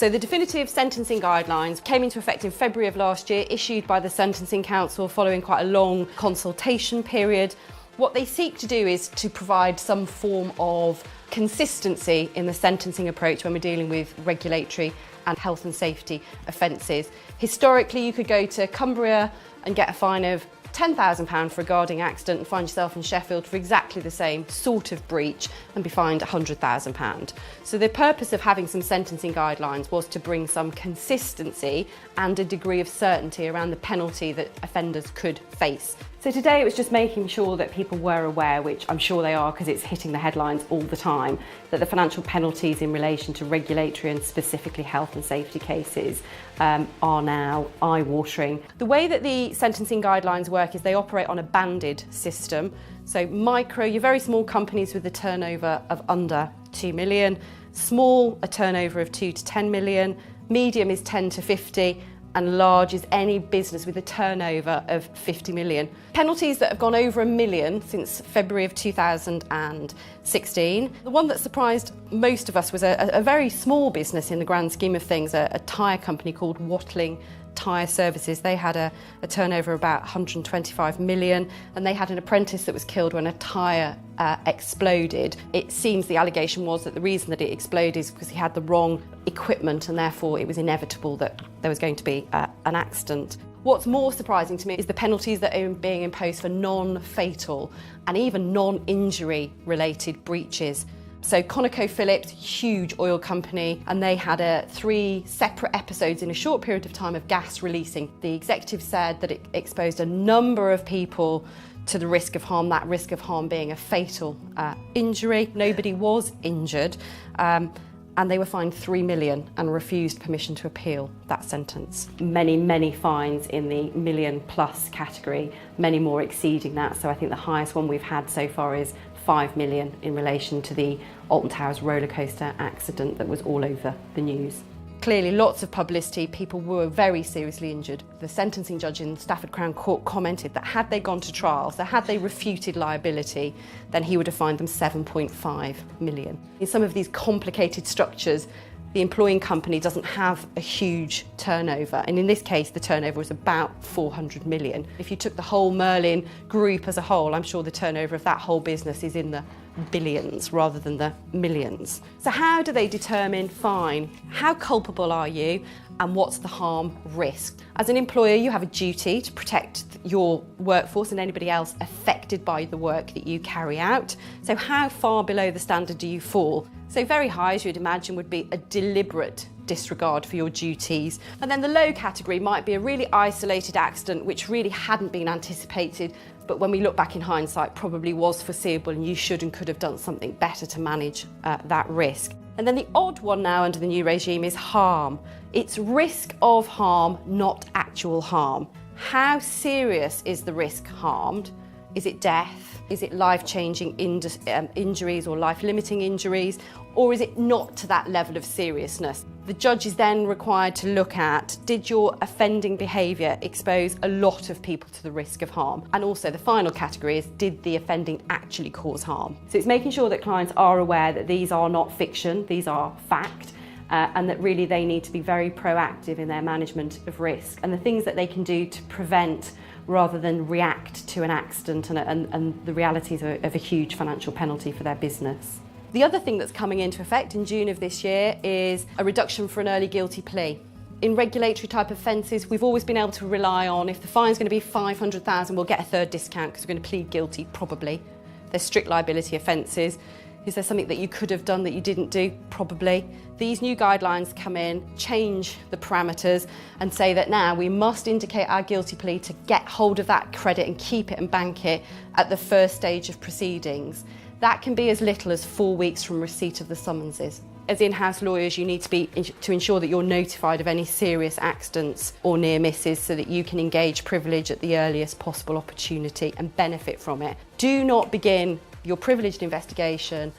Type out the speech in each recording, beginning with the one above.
So the definitive sentencing guidelines came into effect in February of last year, issued by the Sentencing Council following quite a long consultation period. What they seek to do is to provide some form of consistency in the sentencing approach when we're dealing with regulatory and health and safety offences. Historically, you could go to Cumbria and get a fine of £10,000 for a guarding accident and find yourself in Sheffield for exactly the same sort of breach and be fined £100,000. So the purpose of having some sentencing guidelines was to bring some consistency and a degree of certainty around the penalty that offenders could face. So today it was just making sure that people were aware, which I'm sure they are because it's hitting the headlines all the time, that the financial penalties in relation to regulatory and specifically health and safety cases are now eye-watering. The way that the sentencing guidelines work is they operate on a banded system. So micro, your very small companies with a turnover of under 2 million, small, a turnover of 2 to 10 million, medium is 10 to 50, and large is any business with a turnover of 50 million. Penalties that have gone over £1 million since February of 2016. The one that surprised most of us was a very small business in the grand scheme of things, a tyre company called Watling Tyre Services. They had a turnover of about 125 million, and they had an apprentice that was killed when a tyre exploded. It seems the allegation was that the reason that it exploded is because he had the wrong equipment and therefore it was inevitable that there was going to be an accident. What's more surprising to me is the penalties that are being imposed for non-fatal and even non-injury related breaches. So ConocoPhillips, huge oil company, and they had 3 separate episodes in a short period of time of gas releasing. The executive said that it exposed a number of people to the risk of harm, that risk of harm being a fatal injury. Nobody was injured, and they were fined 3 million and refused permission to appeal that sentence. Many fines in the million plus category, many more exceeding that. So I think the highest one we've had so far is 5 million in relation to the Alton Towers roller coaster accident that was all over the news. Clearly lots of publicity, people were very seriously injured. The sentencing judge in Stafford Crown Court commented that had they gone to trial, so had they refuted liability, then he would have fined them 7.5 million. In some of these complicated structures, the employing company doesn't have a huge turnover, and in this case the turnover was about 400 million. If you took the whole Merlin group as a whole, I'm sure the turnover of that whole business is in the billions rather than the millions. So how do they determine fine? How culpable are you, and what's the harm risk? As an employer, you have a duty to protect your workforce and anybody else affected by the work that you carry out. So how far below the standard do you fall? So very high, as you'd imagine, would be a deliberate disregard for your duties. And then the low category might be a really isolated accident which really hadn't been anticipated, but when we look back in hindsight, probably was foreseeable and you should and could have done something better to manage that risk. And then the odd one now under the new regime is harm. It's risk of harm, not actual harm. How serious is the risk harmed? Is it death? Is it life-changing injuries or life-limiting injuries? Or is it not to that level of seriousness? The judge is then required to look at, did your offending behaviour expose a lot of people to the risk of harm? And also the final category is, did the offending actually cause harm? So it's making sure that clients are aware that these are not fiction, these are fact, and that really they need to be very proactive in their management of risk and the things that they can do to prevent rather than react to an accident and the realities of a huge financial penalty for their business. The other thing that's coming into effect in June of this year is a reduction for an early guilty plea. In regulatory type offences, we've always been able to rely on, if the fine's going to be 500,000, we'll get a third discount because we're going to plead guilty, probably. They're strict liability offences. Is there something that you could have done that you didn't do? Probably. These new guidelines come in, change the parameters and say that now we must indicate our guilty plea to get hold of that credit and keep it and bank it at the first stage of proceedings. That can be as little as 4 weeks from receipt of the summonses. As in-house lawyers, you need to ensure that you're notified of any serious accidents or near misses so that you can engage privilege at the earliest possible opportunity and benefit from it. Do not begin your privileged investigation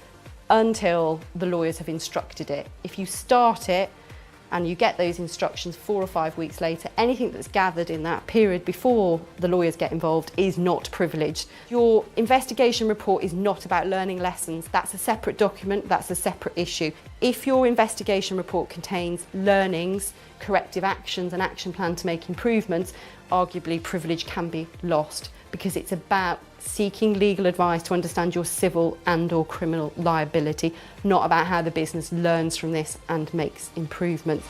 until the lawyers have instructed it. If you start it and you get those instructions 4 or 5 weeks later, anything that's gathered in that period before the lawyers get involved is not privileged. Your investigation report is not about learning lessons. That's a separate document, that's a separate issue. If your investigation report contains learnings, corrective actions, an action plan to make improvements, arguably privilege can be lost, because it's about seeking legal advice to understand your civil and/or criminal liability, not about how the business learns from this and makes improvements.